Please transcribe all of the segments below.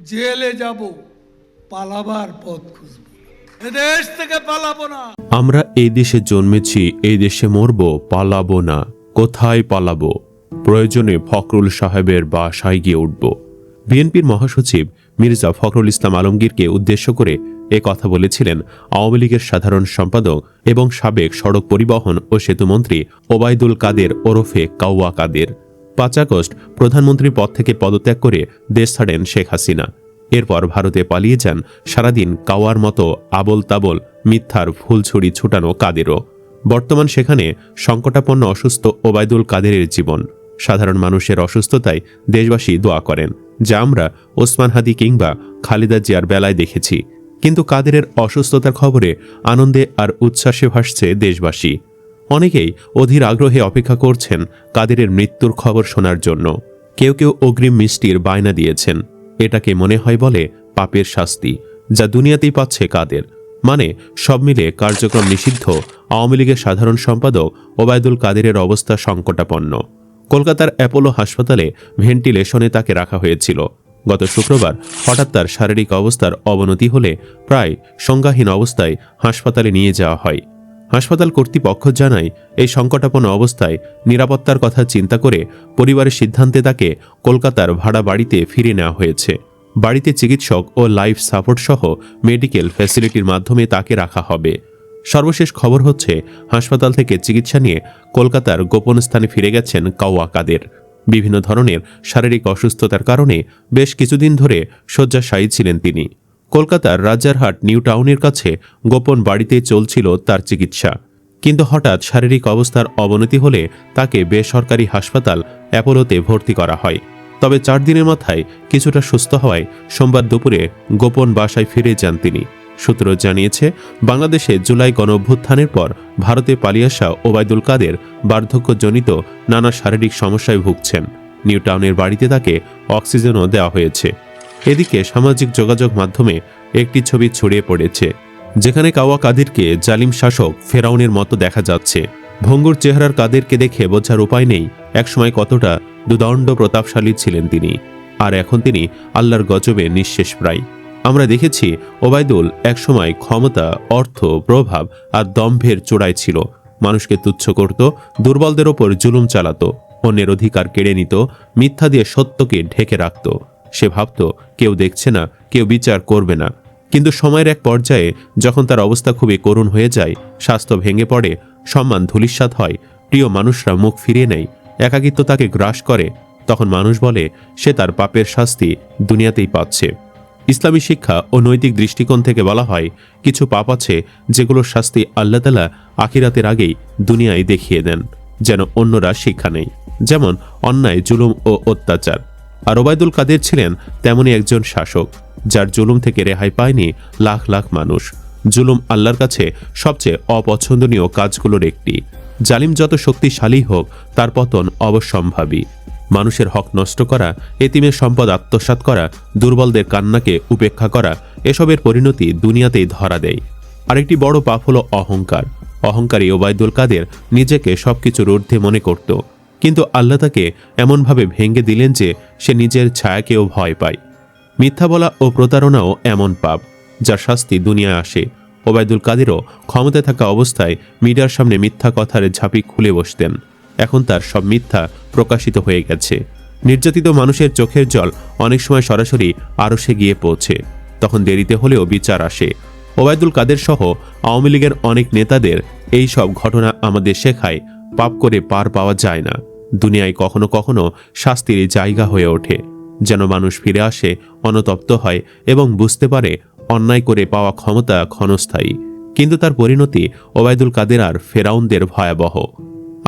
জেলে যাব, পালাবার পথ খুঁজব, এদেশ থেকে পালাবো না। আমরা এই দেশে জন্মেছি, এই দেশে মরব, পালাবো না। কোথায় পালাবো? প্রয়োজনে ফখরুল সাহেবের বাসায় গিয়ে উঠব। বিএনপির মহাসচিব মির্জা ফখরুল ইসলাম আলমগীরকে উদ্দেশ্য করে এ কথা বলেছিলেন আওয়ামী লীগের সাধারণ সম্পাদক এবং সাবেক সড়ক পরিবহন ও সেতুমন্ত্রী ওবায়দুল কাদের ওরফে কাউয়া কাদের। ৫ আগস্ট প্রধানমন্ত্রীর পদ থেকে পদত্যাগ করে দেশ ছাড়েন শেখ হাসিনা। এরপর ভারতে পালিয়ে যান সারাদিন কাওয়ার মতো আবল তাবল মিথ্যার ফুলছড়ি ছুটানো কাদেরও। বর্তমান সেখানে সংকটাপন্ন অসুস্থ ওবায়দুল কাদেরের জীবন। সাধারণ মানুষের অসুস্থতায় দেশবাসী দোয়া করেন, যা আমরা ওসমান হাদি কিংবা খালেদা জিয়ার বেলায় দেখেছি। কিন্তু কাদেরের অসুস্থতার খবরে আনন্দে আর উচ্ছ্বাসে ভাসছে দেশবাসী। অনেকেই অধীর আগ্রহে অপেক্ষা করছেন কাদেরের মৃত্যুর খবর শোনার জন্য। কেউ কেউ অগ্রিম মিষ্টির বায়না দিয়েছেন। এটাকে মনে হয় বলে পাপের শাস্তি, যা দুনিয়াতেই পাচ্ছে কাদের। মানে সব মিলে কার্যক্রম নিষিদ্ধ আওয়ামী লীগের সাধারণ সম্পাদক ওবায়দুল কাদেরের অবস্থা সংকটাপন্ন। কলকাতার অ্যাপোলো হাসপাতালে ভেন্টিলেশনে তাকে রাখা হয়েছিল। গত শুক্রবার হঠাৎ তার শারীরিক অবস্থার অবনতি হলে প্রায় সংজ্ঞাহীন অবস্থায় হাসপাতালে নিয়ে যাওয়া হয়। হাসপাতাল কর্তৃপক্ষ জানায়, এই সংকটাপন্ন অবস্থায় নিরাপত্তার কথা চিন্তা করে পরিবারের সিদ্ধান্তে তাকে কলকাতার ভাড়া বাড়িতে ফিরে নেওয়া হয়েছে। বাড়িতে চিকিৎসক ও লাইফ সাপোর্ট সহ মেডিকেল ফ্যাসিলিটির মাধ্যমে তাকে রাখা হবে। সর্বশেষ খবর হচ্ছে, হাসপাতাল থেকে চিকিৎসা নিয়ে কলকাতার গোপন স্থানে ফিরে গেছেন কাওয়া কাদের। বিভিন্ন ধরনের শারীরিক অসুস্থতার কারণে বেশ কিছুদিন ধরে শয্যাশায়ী ছিলেন তিনি। কলকাতার রাজারহাট নিউ টাউনের কাছে গোপন বাড়িতে চলছিল তার চিকিৎসা। কিন্তু হঠাৎ শারীরিক অবস্থার অবনতি হলে তাকে বেসরকারি হাসপাতাল অ্যাপোলোতে ভর্তি করা হয়। তবে 4 দিনের মাথায় কিছুটা সুস্থ হওয়ায় সোমবার দুপুরে গোপন বাসায় ফিরে যান তিনি। সূত্র জানিয়েছে, বাংলাদেশে জুলাই গণঅভ্যুত্থানের পর ভারতে পালিয়ে আসা ওবায়দুল কাদের বার্ধক্যজনিত নানা শারীরিক সমস্যায় ভুগছেন। নিউ টাউনের বাড়িতে তাকে অক্সিজেনও দেওয়া হয়েছে। এদিকে সামাজিক যোগাযোগ মাধ্যমে একটি ছবি ছড়িয়ে পড়েছে, যেখানে কাওয়া কাদেরকে জালিম শাসক ফেরাউনের মতো দেখা যাচ্ছে। ভঙ্গুর চেহারার কাদেরকে দেখে বোঝার উপায় নেই একসময় কতটা দুদণ্ড প্রতাপশালী ছিলেন তিনি, আর এখন তিনি আল্লাহর গজবে নিঃশেষ প্রায়। আমরা দেখেছি ওবায়দুল একসময় ক্ষমতা, অর্থ, প্রভাব আর দম্ভের চূড়ায় ছিল। মানুষকে তুচ্ছ করত, দুর্বলদের ওপর জুলুম চালাতো, অন্যের অধিকার কেড়ে নিত, মিথ্যা দিয়ে সত্যকে ঢেকে রাখত। সে ভাবত কেউ দেখছে না, কেউ বিচার করবে না। কিন্তু সময়ের এক পর্যায়ে যখন তার অবস্থা খুবই করুণ হয়ে যায়, স্বাস্থ্য ভেঙে পড়ে, সম্মান ধূলিসাৎ হয়, প্রিয় মানুষরা মুখ ফিরিয়ে নেয়, একাকিত্ব তাকে গ্রাস করে, তখন মানুষ বলে সে তার পাপের শাস্তি দুনিয়াতেই পাচ্ছে। ইসলামী শিক্ষা ও নৈতিক দৃষ্টিকোণ থেকে বলা হয়, কিছু পাপ আছে যেগুলোর শাস্তি আল্লাহ তাআলা আখিরাতের আগেই দুনিয়ায় দেখিয়ে দেন, যেন অন্যরা শিক্ষা নেই। যেমন অন্যায়, জুলুম ও অত্যাচার। আর ওবায়দুল কাদের ছিলেন তেমনই একজন শাসক, যার জুলুম থেকে রেহাই পায়নি লাখ লাখ মানুষ। জুলুম আল্লাহর কাছে সবচেয়ে অপছন্দনীয় কাজগুলোর একটি। জালিম যত শক্তিশালী হোক, তার পতন অবশ্যম্ভাবী। মানুষের হক নষ্ট করা, এতিমের সম্পদ আত্মসাৎ করা, দুর্বলদের কান্নাকে উপেক্ষা করা, এসবের পরিণতি দুনিয়াতেই ধরা দেয়। আরেকটি বড় পাপ হলো অহংকার। অহংকারী ওবায়দুল কাদের নিজেকে সবকিছুর ঊর্ধ্বে মনে করত, কিন্তু আল্লাহ তাকে এমনভাবে ভেঙে দিলেন যে সে নিজের ছায়াকেও ভয় পায়। মিথ্যা বলা ও প্রতারণাও এমন পাপ, যার শাস্তি দুনিয়ায় আসে। ওবায়দুল কাদেরও ক্ষমতায় থাকা অবস্থায় মিডিয়ার সামনে মিথ্যা কথার ঝাঁপি খুলে বসতেন। এখন তার সব মিথ্যা প্রকাশিত হয়ে গেছে। নির্যাতিত মানুষের চোখের জল অনেক সময় সরাসরি আরশে গিয়ে পৌঁছে, তখন দেরিতে হলেও বিচার আসে। ওবায়দুল কাদের সহ আওয়ামী লীগের অনেক নেতাদের এই সব ঘটনা আমাদের শেখায়, পাপ করে পার পাওয়া যায় না। দুনিয়ায় কখনো কখনো শাস্তির জায়গা হয়ে ওঠে, যেন মানুষ ফিরে আসে, অনুতপ্ত হয় এবং বুঝতে পারে অন্যায় করে পাওয়া ক্ষমতা ক্ষণস্থায়ী। কিন্তু তার পরিণতি ওবায়দুল কাদের আর ফেরাউনদের ভয়াবহ।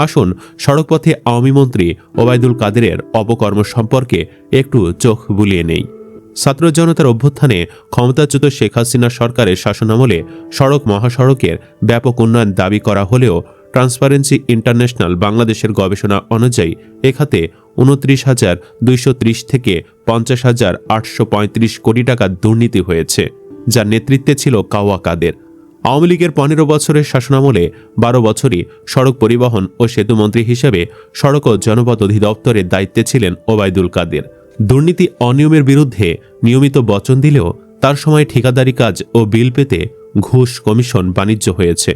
আসুন সড়কপথে আওয়ামী মন্ত্রী ওবায়দুল কাদেরের অপকর্ম সম্পর্কে একটু চোখ বুলিয়ে নেই। ছাত্র জনতার অভ্যুত্থানে ক্ষমতাচ্যুত শেখ হাসিনা সরকারের শাসনামলে সড়ক মহাসড়কের ব্যাপক উন্নয়ন দাবি করা হলেও ট্রান্সপারেন্সি ইন্টারন্যাশনাল বাংলাদেশের গবেষণা অনুযায়ী এখাতে 29,230 থেকে 50,835 কোটি টাকা দুর্নীতি হয়েছে, যার নেতৃত্বে ছিল কাওয়া কাদের। আওয়ামী লীগের 15 বছরের শাসনামলে 12 বছরই সড়ক পরিবহন ও সেতুমন্ত্রী হিসেবে সড়ক ও জনপথ অধিদপ্তরের দায়িত্বে ছিলেন ওবায়দুল কাদের। দুর্নীতি অনিয়মের বিরুদ্ধে নিয়মিত বচন দিলেও তার সময় ঠিকাদারি কাজ ও বিল পেতে ঘুষ, কমিশন, বাণিজ্য হয়েছে।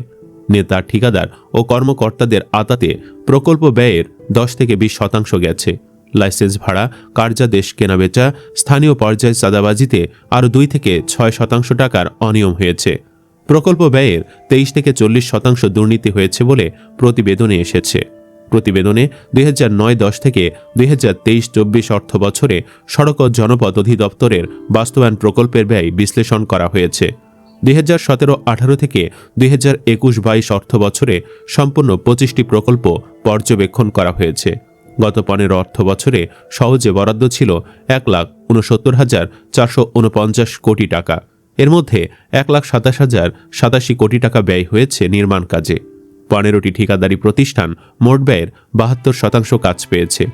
নেতা, ঠিকাদার ও কর্মকর্তাদের আতাতে প্রকল্প ব্যয়ের 10 থেকে 20% গেছে। লাইসেন্স ভাড়া, কার্যাদেশ, কেনাবেচা, স্থানীয় পর্যায়ে চাঁদাবাজিতে আরও 2 থেকে 6% টাকার অনিয়ম হয়েছে। প্রকল্প ব্যয়ের 23 থেকে 40% দুর্নীতি হয়েছে বলে প্রতিবেদনে এসেছে। প্রতিবেদনে 2009-10 থেকে 2023-24 অর্থ বছরে সড়ক ও জনপথ অধিদপ্তরের বাস্তবায়ন প্রকল্পের ব্যয় বিশ্লেষণ করা হয়েছে। 2017-18 থেকে 2021-22 অর্থ বছরে সম্পূর্ণ 25টি প্রকল্প পর্যবেক্ষণ করা হয়েছে। গত 15 অর্থ বছরে সহজে বরাদ্দ ছিল 1,69,449 কোটি টাকা। এর মধ্যে 1,27,087 কোটি টাকা ব্যয় হয়েছে নির্মাণ কাজে। 15টি ঠিকাদারি প্রতিষ্ঠান মোট ব্যয়ের 72% কাজ পেয়েছে।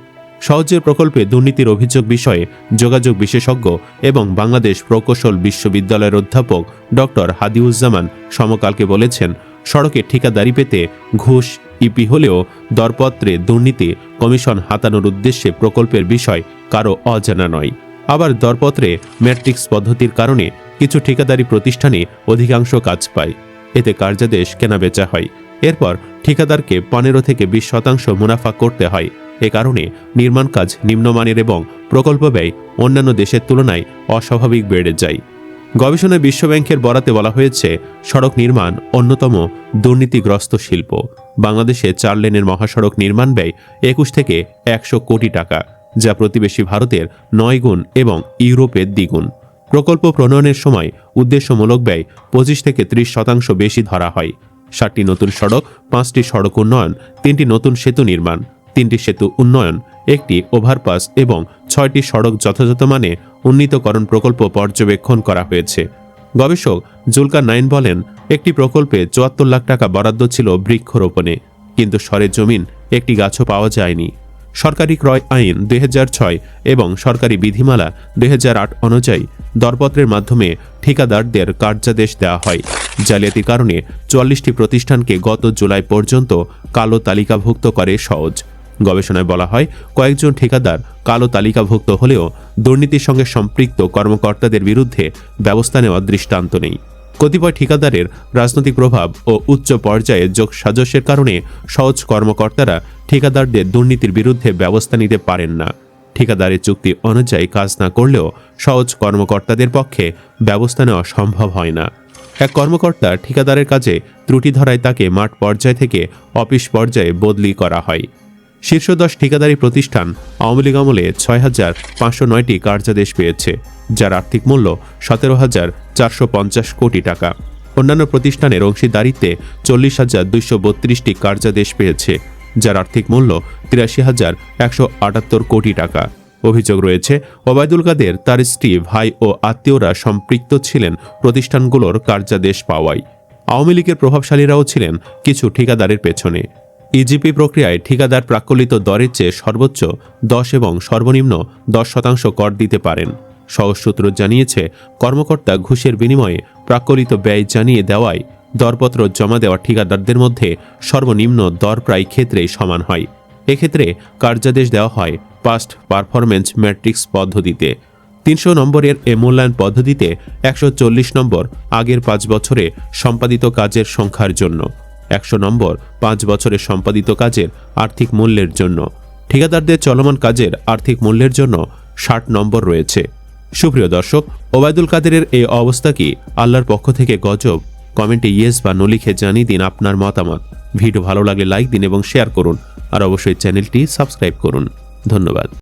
সহজের প্রকল্পে দুর্নীতির অভিযোগ বিষয়ে যোগাযোগ বিশেষজ্ঞ এবং বাংলাদেশ প্রকৌশল বিশ্ববিদ্যালয়ের অধ্যাপক ডক্টর হাদিউজ্জামান সমকালকে বলেছেন, সড়কে ঠিকাদারি পেতে ঘুষ, ইপি হলেও দরপত্রে দুর্নীতি, কমিশন হাতানোর উদ্দেশ্যে প্রকল্পের বিষয় কারো অজানা নয়। আবার দরপত্রে ম্যাট্রিক্স পদ্ধতির কারণে কিছু ঠিকাদারি প্রতিষ্ঠানে অধিকাংশ কাজ পায়। এতে কার্যাদেশ কেনাবেচা হয়। এরপর ঠিকাদারকে 15 থেকে 20% মুনাফা করতে হয়। এ কারণে নির্মাণ কাজ নিম্নমানের এবং প্রকল্প ব্যয় অন্যান্য দেশের তুলনায় অস্বাভাবিক বেড়ে যায়। গবেষণায় বিশ্বব্যাংকের বরাতে বলা হয়েছে, সড়ক নির্মাণ অন্যতম দুর্নীতিগ্রস্ত শিল্প। বাংলাদেশে 4 লেনের মহাসড়ক নির্মাণ ব্যয় 21 থেকে 100 কোটি টাকা, যা প্রতিবেশী ভারতের 9 গুণ এবং ইউরোপের দ্বিগুণ। প্রকল্প প্রণয়নের সময় উদ্দেশ্যমূলক ব্যয় 25 থেকে 30% বেশি ধরা হয়। 7টি নতুন সড়ক, 5টি সড়ক উন্নয়ন, 3টি নতুন সেতু নির্মাণ, 3টি সেতু উন্নয়ন, 1টি ওভারপাস এবং 6টি সড়ক যথাযথ মানে উন্নীতকরণ প্রকল্প পর্যবেক্ষণ করা হয়েছে। গবেষক জুলকার নাইন বলেন, একটি প্রকল্পে 74 লাখ টাকা বরাদ্দ ছিল বৃক্ষরোপণে, কিন্তু সরের জমিন একটি গাছও পাওয়া যায়নি। সরকারি ক্রয় আইন 2006 এবং সরকারি বিধিমালা 2008 অনুযায়ী দরপত্রের মাধ্যমে ঠিকাদারদের কার্যাদেশ দেওয়া হয়। জালিয়াতির কারণে 44টি প্রতিষ্ঠানকে গত জুলাই পর্যন্ত কালো তালিকাভুক্ত করে সওজ। গবেষণায় বলা হয়, কয়েকজন ঠিকাদার কালো তালিকাভুক্ত হলেও দুর্নীতির সঙ্গে সম্পৃক্ত কর্মকর্তাদের বিরুদ্ধে ব্যবস্থা নেওয়ার দৃষ্টান্ত নেই। কতিপয় ঠিকাদারের রাজনৈতিক প্রভাব ও উচ্চ পর্যায়ে যোগসাজশের কারণে সহজ কর্মকর্তারা ঠিকাদারদের দুর্নীতির বিরুদ্ধে ব্যবস্থা নিতে পারেন না। ঠিকাদারের চুক্তি অনুযায়ী কাজ না করলেও সহজ কর্মকর্তাদের পক্ষে ব্যবস্থা নেওয়া সম্ভব হয় না। এক কর্মকর্তা ঠিকাদারের কাজে ত্রুটি ধরায় তাকে মাঠ পর্যায় থেকে অফিস পর্যায়ে বদলি করা হয়। শীর্ষ 10 ঠিকাদারি প্রতিষ্ঠান আওয়ামী লীগ আমলে 6,509টি কার্যাদেশ পেয়েছে, যার আর্থিক মূল্য 17,450 কোটি টাকা। অন্যান্য প্রতিষ্ঠানের অংশীদারিত্বে 40,232টি কার্যাদেশ পেয়েছে, যার আর্থিক মূল্য 83,178 কোটি টাকা। অভিযোগ রয়েছে, ওবায়দুল কাদের, তার স্ত্রী, ভাই ও আত্মীয়রা সম্পৃক্ত ছিলেন প্রতিষ্ঠানগুলোর কার্যাদেশ পাওয়ায়। আওয়ামী লীগের প্রভাবশালীরাও ছিলেন কিছু ঠিকাদারের পেছনে। ইজিপি প্রক্রিয়ায় ঠিকাদার প্রাক্কলিত দরের চেয়ে সর্বোচ্চ 10 এবং সর্বনিম্ন 10% কর দিতে পারেন। সহজ সূত্র জানিয়েছে, কর্মকর্তা ঘুষের বিনিময়ে প্রাক্কলিত ব্যয় জানিয়ে দেওয়ায় দরপত্র জমা দেওয়া ঠিকাদারদের মধ্যে সর্বনিম্ন দর প্রায় ক্ষেত্রেই সমান হয়। এক্ষেত্রে কার্যাদেশ দেওয়া হয় পাস্ট পারফরমেন্স ম্যাট্রিক্স পদ্ধতিতে। 300 নম্বরের এ মূল্যায়ন পদ্ধতিতে 140 নম্বর আগের 5 বছরে সম্পাদিত কাজের সংখ্যার জন্য, 100 নম্বর 5 বছরে সম্পাদিত কাজের আর্থিক মূল্যের জন্য। ঠিকাদারদের চলমান কাজের আর্থিক মূল্যের জন্য 60 নম্বর রয়েছে। সুপ্রিয় দর্শক, ওবায়দুল কাদেরের এই অবস্থা কি আল্লাহর পক্ষ থেকে গজব? কমেন্টে ইয়েস বা নো লিখে জানিয়ে দিন আপনার মতামত। ভিডিও ভালো লাগলে লাইক দিন এবং শেয়ার করুন, আর অবশ্যই চ্যানেলটি সাবস্ক্রাইব করুন। ধন্যবাদ।